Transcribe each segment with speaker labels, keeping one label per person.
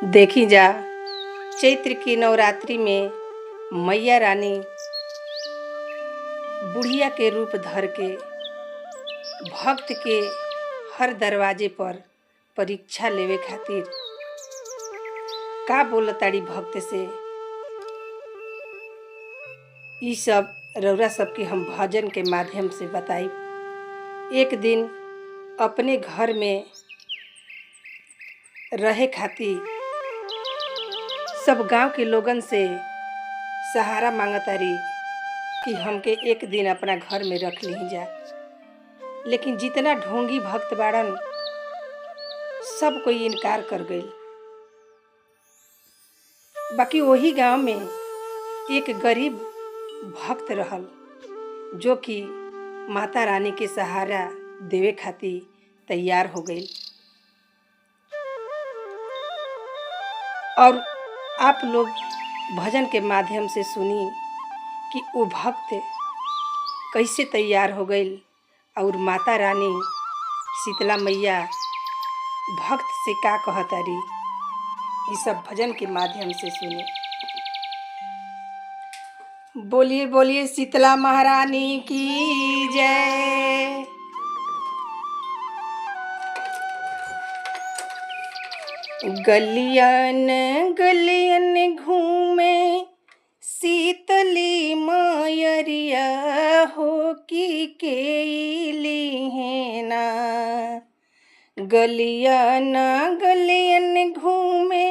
Speaker 1: देखी जा चैत्र की नवरात्रि में मैया रानी बुढ़िया के रूप धर के भक्त के हर दरवाजे पर परीक्षा लेवे खातिर का बोलताड़ी भक्त से। ई सब रउरा सबके हम भजन के माध्यम से बताई। एक दिन अपने घर में रहे खातिर सब गांव के लोगन से सहारा मांगतारी कि हमके एक दिन अपना घर में रख ली जा, लेकिन जितना ढोंगी भक्त बाड़न सब कोई इनकार कर गई। बाकी वही गांव में एक गरीब भक्त रहल जो कि माता रानी के सहारा देवे खातिर तैयार हो गई। और आप लोग भजन के माध्यम से सुनी कि वो भक्त कैसे तैयार हो गई और माता रानी शीतला मैया भक्त से का कहतारी। ये सब भजन के माध्यम से सुनी। बोलिए बोलिए शीतला महारानी की जय। गलियन गलियन घूमे शीतली मायरिया हो की केली है ना। गलियन गलियन घूमे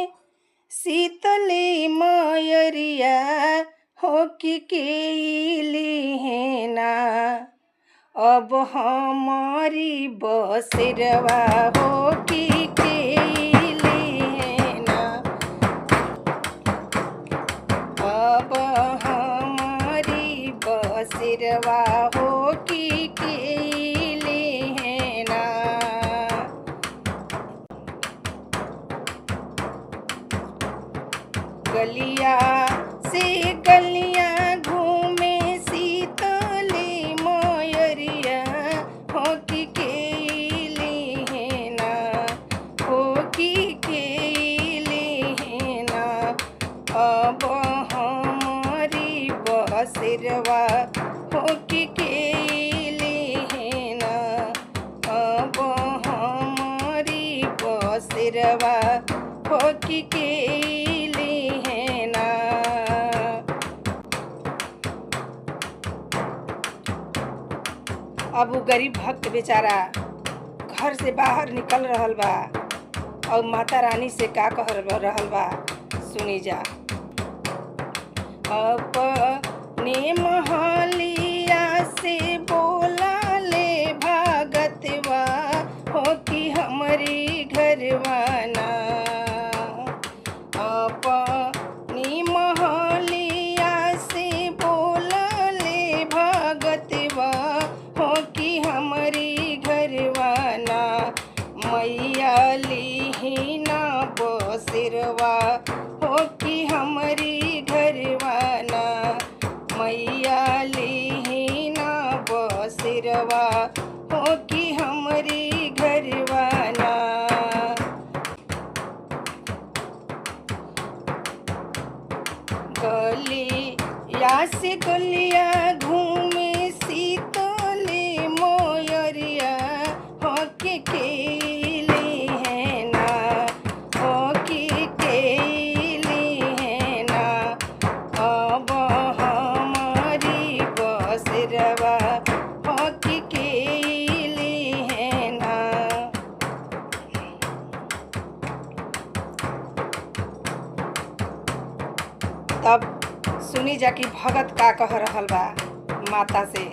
Speaker 1: शीतली मायरिया हो की केली है ना। अब हमारी बसरवा हो की सिरवा हो की केली है ना। गलिया से गलिया घूमे शीतली मायरिया हो की केली है ना। हो की केली है ना। अब हमारी बसरवा हो की केली है ना। अब हमारी बसरवा हो की केली है ना। अब वो गरीब भक्त बेचारा घर से बाहर निकल रहल बा और माता रानी से का कह रहल बा, सुनी जा। अपने महलिया से बोला ले भागतवा हो कि हमारी घरवाना। अपनी महलिया से बोला ले भागतवा हो कि हमारी घरवाना। मैया ली ना बसरवा हो कि हमारी घरवाना। मैया ली ना बसरवा हो कि हमारी घरवाना। गलिया से गलिया घूमे शीतली मोयरिया हो की केली है ना। हो की केली है ना। अब हमारी बसरवा हो की केली है ना। तब सुनी जा कि भगत का कह रहल बा माता से।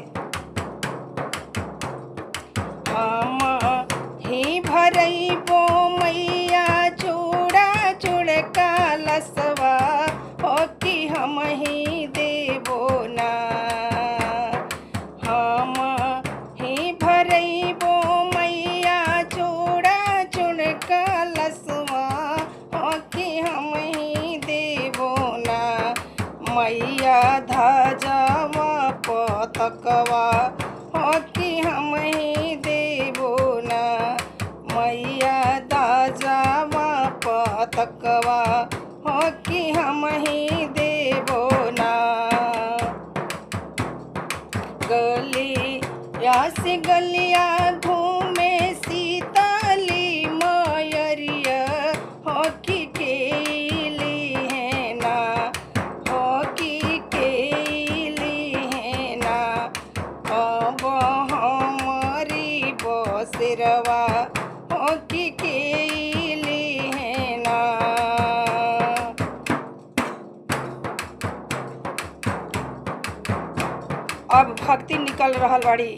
Speaker 1: हम ही भरइबो मैया चूड़ा चूड़का लसवा हो कि हम ही देबो ना। हम ही भरइबो मैया चूड़ा चूड़का लसवा हो कि हम ही देबो ना। मैया ध्वजवा पतकवा हो कि हम ही देबो ना। मैया ध्वजवा पतकवा भक्ति निकल रहल बाड़ी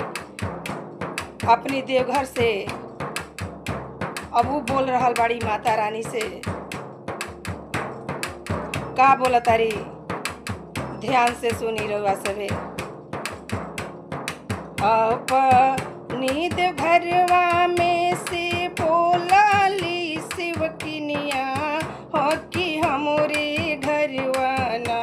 Speaker 1: अपनी देवघर से। अब वो बोल रहल बाड़ी माता रानी से, का बोला तारी, ध्यान से सुनी रहुआ सभे। अपनी देवघरवा में से बोलाली शिवकिनिया हो कि हमरे घरवाना।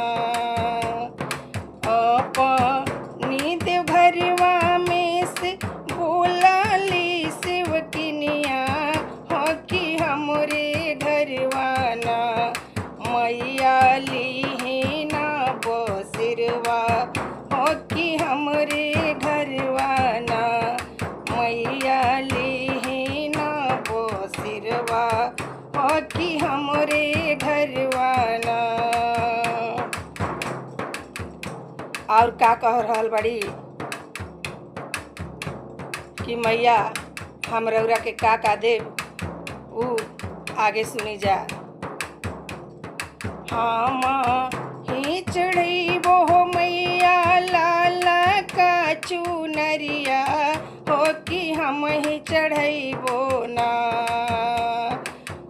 Speaker 1: अपनी देवघरवा में से बोलाली शिवकिनिया हो कि हमरे घरवाना। मैया ली ना बसिरवा हो कि हमरे घरवाना। मैया ली ना बसिरवा हो कि हमरे घरवाना। और का कह रहल बड़ी कि मैया हम रउरा के का देव, ऊ आगे सुनी जा। हम ही चढ़ैबो हो मैया लाला का चुनरिया हो कि हम ही चढ़ैबो ना।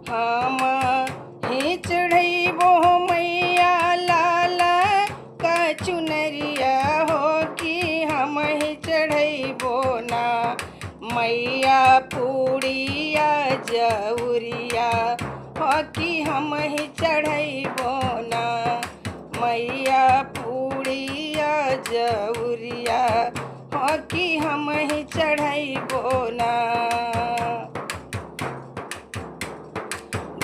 Speaker 1: हम ही चढ़ैबो हो मैया लाला का चुनरिया हो कि हम ही चढ़ैबो ना। मैया पूड़िया जौरिया हो कि हम ही चढ़ैबो ना। मैया पूड़िया जौरिया हो कि हम ही चढ़ैबो ना।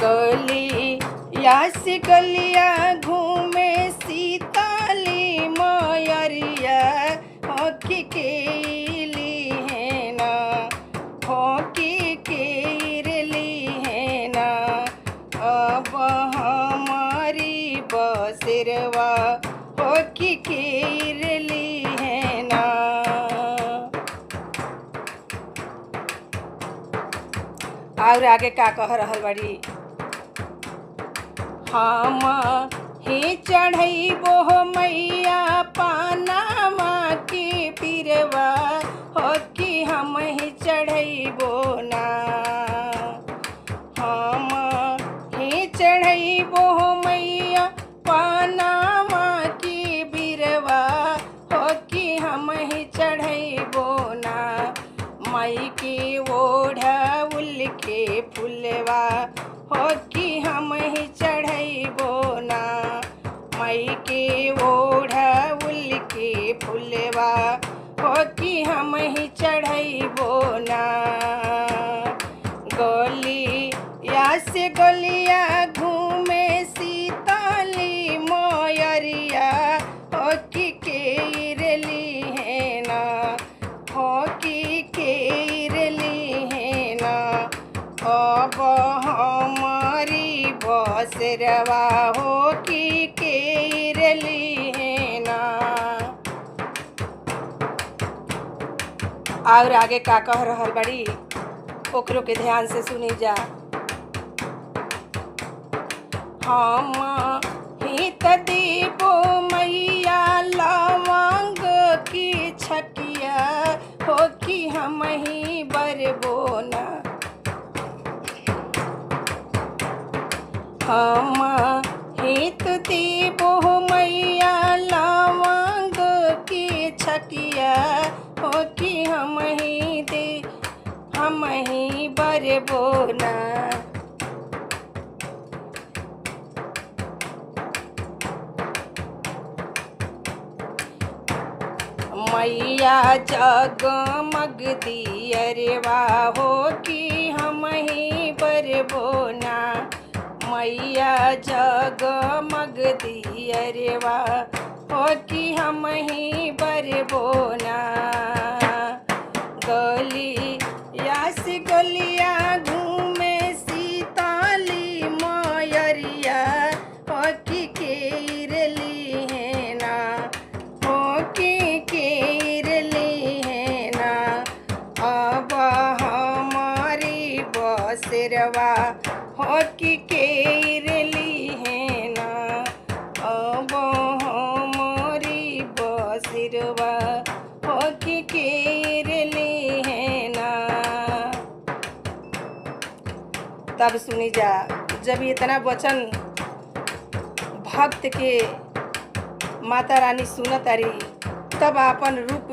Speaker 1: गलिया से गलिया घूमे सीताली मयरिया हो कि केली है ना। हो कि केरली है ना। अब हमारी बसिरवा हो कि केरली है ना। और आगे का कह रहल बड़ी, हम ही चढ़ैबो हो मैया पानामा के पिरवा हो कि हम ही चढ़ैबो ना। हम ही चढ़ैबो हो मैया पानामा के बिरवा हो कि हम ही चढ़ैबो ना। मई के ओढ़ौल के फुलवा हो कि हम ही चढ़ैबो ना। मई के ओढ़ौल के फुलवा हो कि हम ही चढ़ैबो ना। गलिया से गलिया घूमे सीताली मयरिया हो कि केरली है ना। हो कि केरली है ना। अब हमारी बसिरवा हो कि केरली है ना। और आगे का कह रहल बड़ी, ओकरो के ध्यान से सुनी जा। हम ही त देबो मैया लवंग की छकिया हो कि हम ही बरबो ना। हम ही त देबो मैया लवंग की छकिया हो कि हम ही बरबो ना। मैया जगमग दियरवा हो कि हम ही बरबो ना। मैया जगमग दियरवा हो कि हम ही बरबो ना। गलिया से गलिया घूमे सीताली मयरिया हो कि केरली है ना। हो कि केरली है ना। अब हमारी बसिरवा हो कि केरली है ना। अब हमारी बसिरवा तब सुनी जा जब इतना वचन भक्त के माता रानी सुनत तारी तब आपन रूप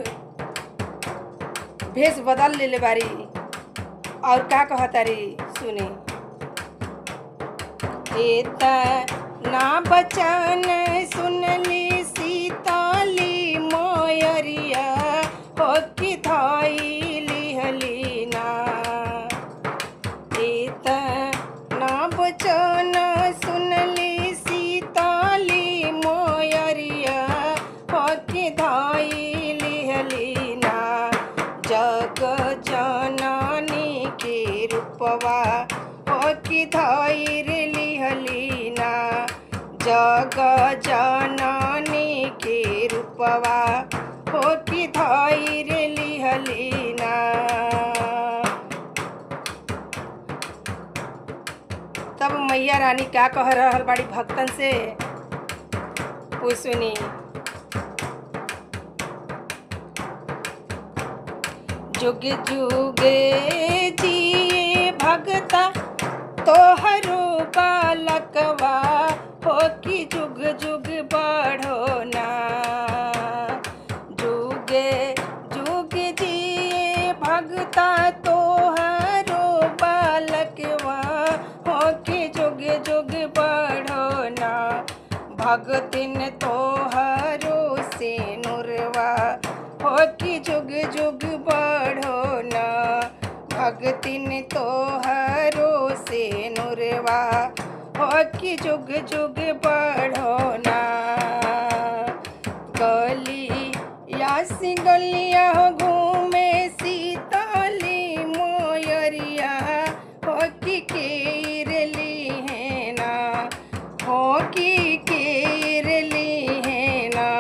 Speaker 1: भेष बदल ले बारी और का कहतारी सुनी। इतना बचन सुनली सीताली मोयरिया हो कि धइली हलीना। इतना बचन सुनली सीताली मोयरिया हो कि धइली हलीना। जग जननी के रूपवा हो कि धइली हलीना। जग जननी के रूपवा हो कि धइली हलीना। तब मैया रानी का कह रहल बाड़ी भक्तन से वो सुनी। जुग जुगे जिए भगता तोहरो बालकवा हो कि जुग जुग बढ़ो ना। जुगे जुग जिए भगता तोहरो बालकवा हो कि जुग जुग बढ़ो ना। भगतिन तोहरो से नुरवा हो कि जुग जुग बढ़ो ना। भगतिन तोहरो से नुरवा हो कि जुग जुग बढ़ो ना। गलिया से गलिया घूमे सीताली मोयरिया हो कि केरली है ना। हो कि केरली है ना।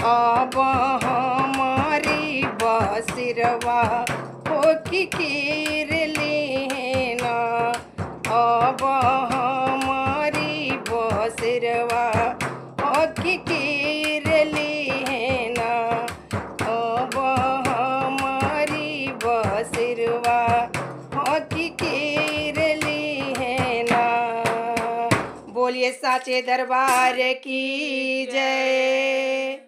Speaker 1: अब हमारी बसिरवा हो कि केरली है ना। अब हमारी बसिरवा हो कि केरली है ना। अब हमारी बसिरवा हो कि केरली है ना। बोलिए साचे दरबार की जय।